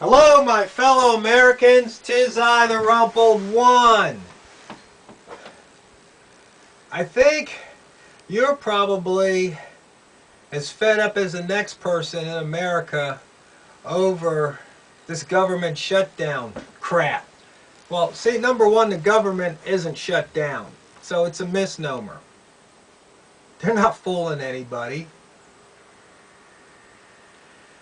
Hello, my fellow Americans. 'Tis I, the Rumpled One. I think you're probably as fed up as the next person in America over this government shutdown crap. Well, see, number one, the government isn't shut down, so it's a misnomer. They're not fooling anybody.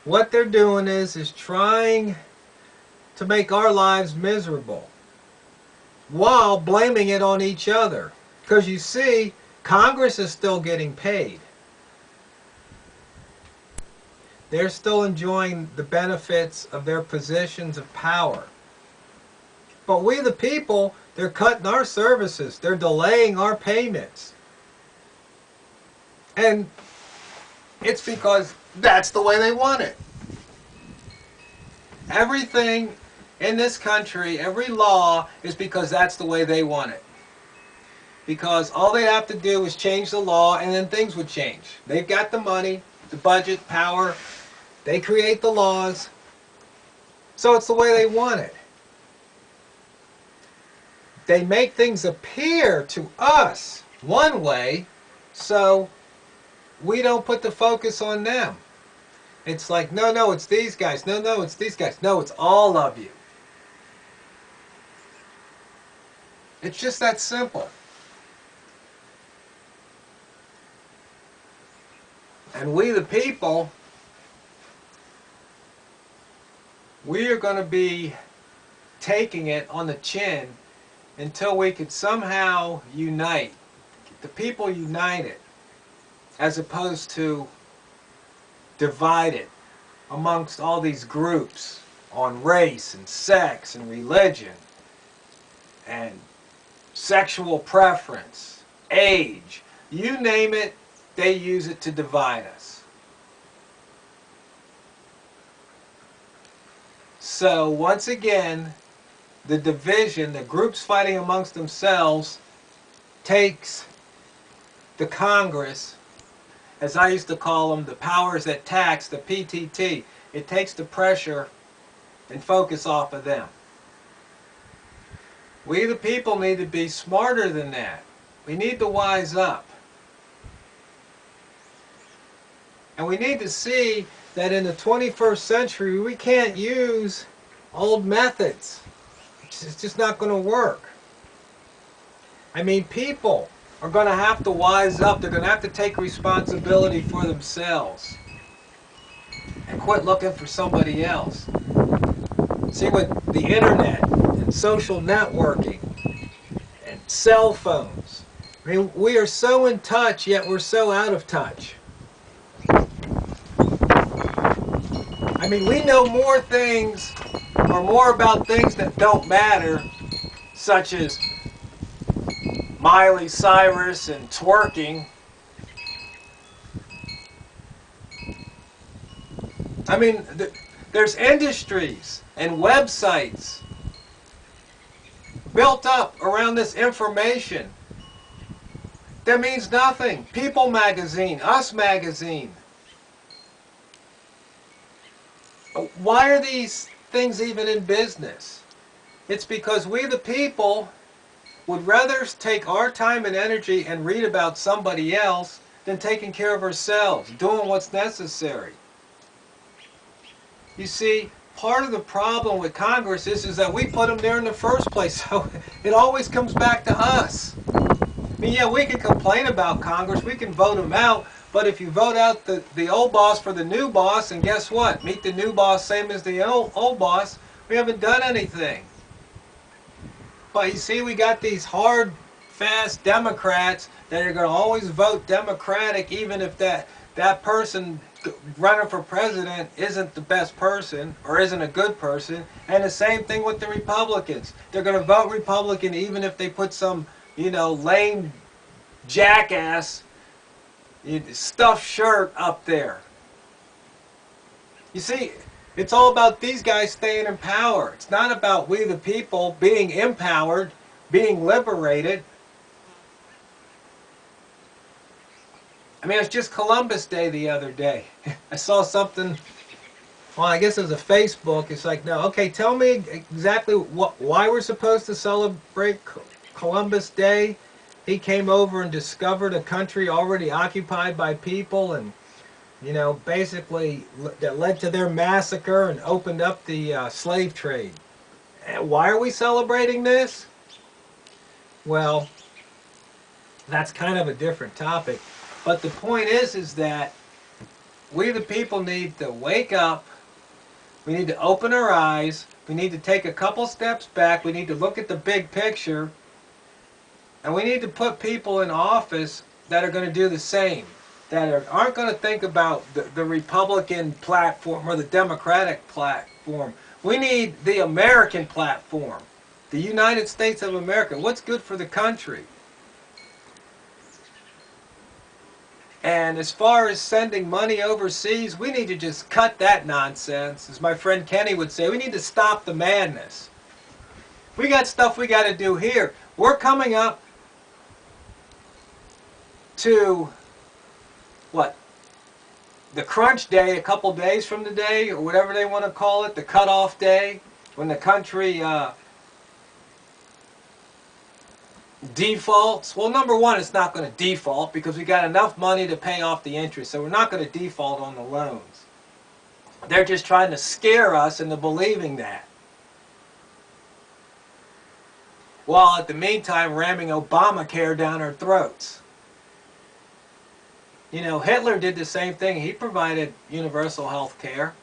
What they're doing is trying to make our lives miserable while blaming it on each other. Because you see, Congress is still getting paid. They're still enjoying the benefits of their positions of power. But we the people, they're cutting our services. They're delaying our payments. And it's because that's the way they want it. Everything in this country, every law, is because that's the way they want it. Because all they have to do is change the law and then things would change. They've got the money, the budget, power. They create the laws. So it's the way they want it. They make things appear to us one way, so we don't put the focus on them. It's like, no, it's these guys. No, it's these guys. No, it's all of you. It's just that simple. And we the people, we are going to be taking it on the chin until we could somehow unite. The people united, as opposed to divided amongst all these groups on race and sex and religion and sexual preference, age, you name it, they use it to divide us. So once again, the division, the groups fighting amongst themselves, takes the Congress, as I used to call them, the powers that tax, the PTT. It takes the pressure and focus off of them. We the people need to be smarter than that. We need to wise up. And we need to see that in the 21st century we can't use old methods. It's just not going to work. I mean, people are going to have to wise up. They're going to have to take responsibility for themselves and quit looking for somebody else. See, with the internet and social networking and cell phones, I mean, we are so in touch, yet we're so out of touch. I mean, we know more things, or more about things that don't matter, such as Miley Cyrus and twerking. I mean, there's industries and websites built up around this information that means nothing. People Magazine, Us Magazine. Why are these things even in business? It's because we the people would rather take our time and energy and read about somebody else than taking care of ourselves, doing what's necessary. You see, part of the problem with Congress is that we put them there in the first place, so it always comes back to us. I mean, yeah, we can complain about Congress, we can vote them out, but if you vote out the old boss for the new boss, and guess what? Meet the new boss same as the old boss, we haven't done anything. But you see, we got these hard, fast Democrats that are going to always vote Democratic, even if that person running for president isn't the best person or isn't a good person. And the same thing with the Republicans. They're going to vote Republican even if they put some, lame jackass stuffed shirt up there. You see, it's all about these guys staying in power. It's not about we the people being empowered, being liberated. I mean, it's just Columbus Day the other day. I saw something well, I guess as a Facebook, it's like, no, okay, tell me exactly why we're supposed to celebrate Columbus Day. He came over and discovered a country already occupied by people, and basically that led to their massacre and opened up the slave trade. And why are we celebrating this? Well, that's kind of a different topic. But the point is that we the people need to wake up. We need to open our eyes. We need to take a couple steps back. We need to look at the big picture. And we need to put people in office that are going to do the same. That aren't going to think about the Republican platform or the Democratic platform. We need the American platform. The United States of America. What's good for the country? And as far as sending money overseas, we need to just cut that nonsense. As my friend Kenny would say, we need to stop the madness. We got stuff we got to do here. We're coming up to, what, the crunch day a couple days from today, or whatever they want to call it, the cutoff day, when the country defaults. Well, number one, it's not going to default because we got enough money to pay off the interest, so we're not going to default on the loans. They're just trying to scare us into believing that, while at the meantime ramming Obamacare down our throats. Hitler did the same thing. He provided universal health care.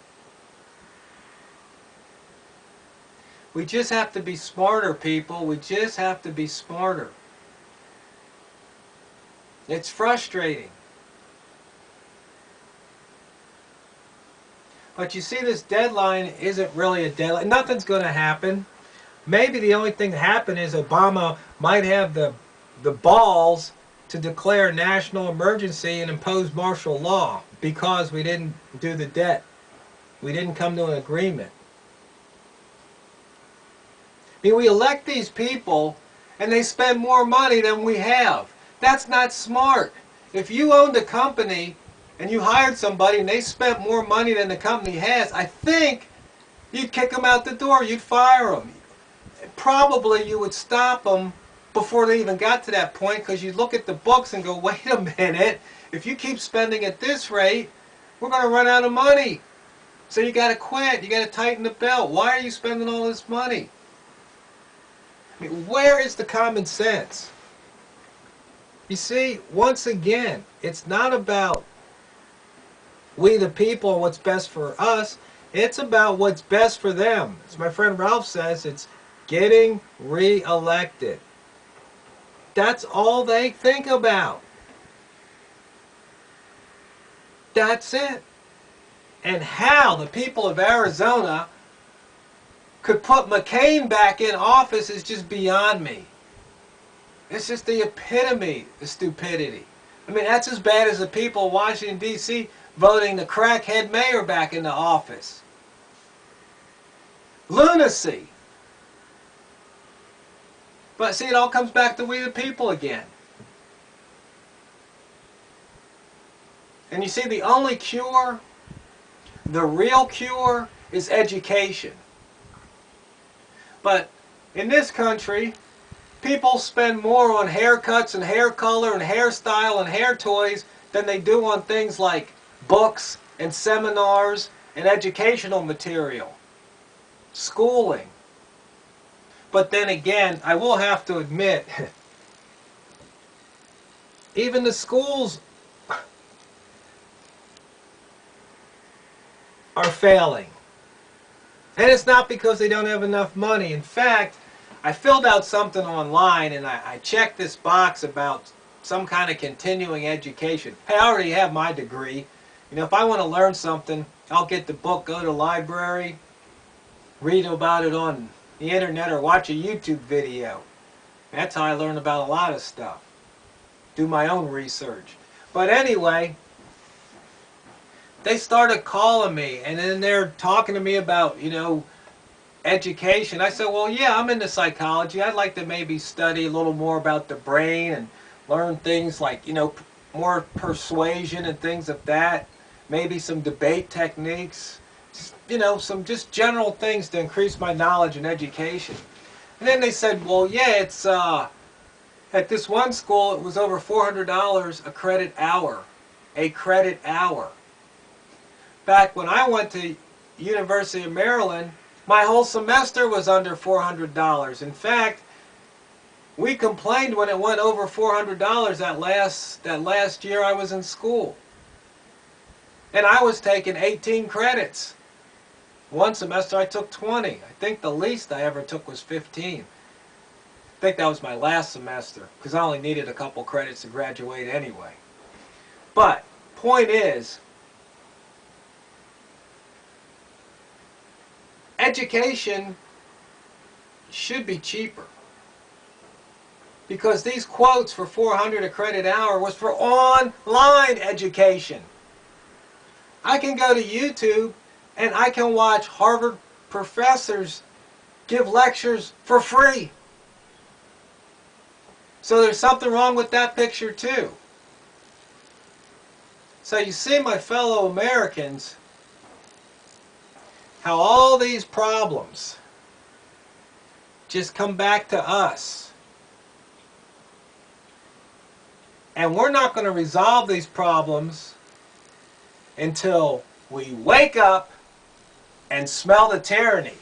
We just have to be smarter, people. We just have to be smarter. It's frustrating. But you see, this deadline isn't really a deadline. Nothing's going to happen. Maybe the only thing that happened is Obama might have the balls to declare national emergency and impose martial law because we didn't do the debt. We didn't come to an agreement. I mean, we elect these people and they spend more money than we have. That's not smart. If you owned a company and you hired somebody and they spent more money than the company has, I think you'd kick them out the door. You'd fire them. Probably you would stop them before they even got to that point, because you look at the books and go, wait a minute, if you keep spending at this rate, we're going to run out of money. So you got to quit. You got to tighten the belt. Why are you spending all this money? I mean, where is the common sense? You see, once again, it's not about we the people or what's best for us. It's about what's best for them. As my friend Ralph says, it's getting re-elected. That's all they think about. That's it. And how the people of Arizona could put McCain back in office is just beyond me. It's just the epitome of stupidity. I mean, that's as bad as the people of Washington, D.C. voting the crackhead mayor back into office. Lunacy. But see, it all comes back to we the people again. And you see, the only cure, the real cure, is education. But in this country, people spend more on haircuts and hair color and hairstyle and hair toys than they do on things like books and seminars and educational material, schooling. But then again, I will have to admit, even the schools are failing. And it's not because they don't have enough money. In fact, I filled out something online and I checked this box about some kind of continuing education. Hey, I already have my degree. If I want to learn something, I'll get the book, go to the library, read about it on the internet, or watch a YouTube video. That's how I learn about a lot of stuff. Do my own research. But anyway, they started calling me, and then they're talking to me about, education. I said, well, yeah, I'm into psychology. I'd like to maybe study a little more about the brain and learn things like, more persuasion and things of that. Maybe some debate techniques. some just general things to increase my knowledge and education. And then they said, well, yeah, it's at this one school, it was over $400 a credit hour. A credit hour. Back when I went to University of Maryland, my whole semester was under $400. In fact, we complained when it went over $400 that last year I was in school. And I was taking 18 credits. One semester I took 20. I think the least I ever took was 15. I think that was my last semester because I only needed a couple credits to graduate anyway. But point is, education should be cheaper. Because these quotes for 400 a credit hour was for online education. I can go to YouTube and I can watch Harvard professors give lectures for free. So there's something wrong with that picture too. So you see, my fellow Americans, how all these problems just come back to us. And we're not going to resolve these problems until we wake up and smell the tyranny.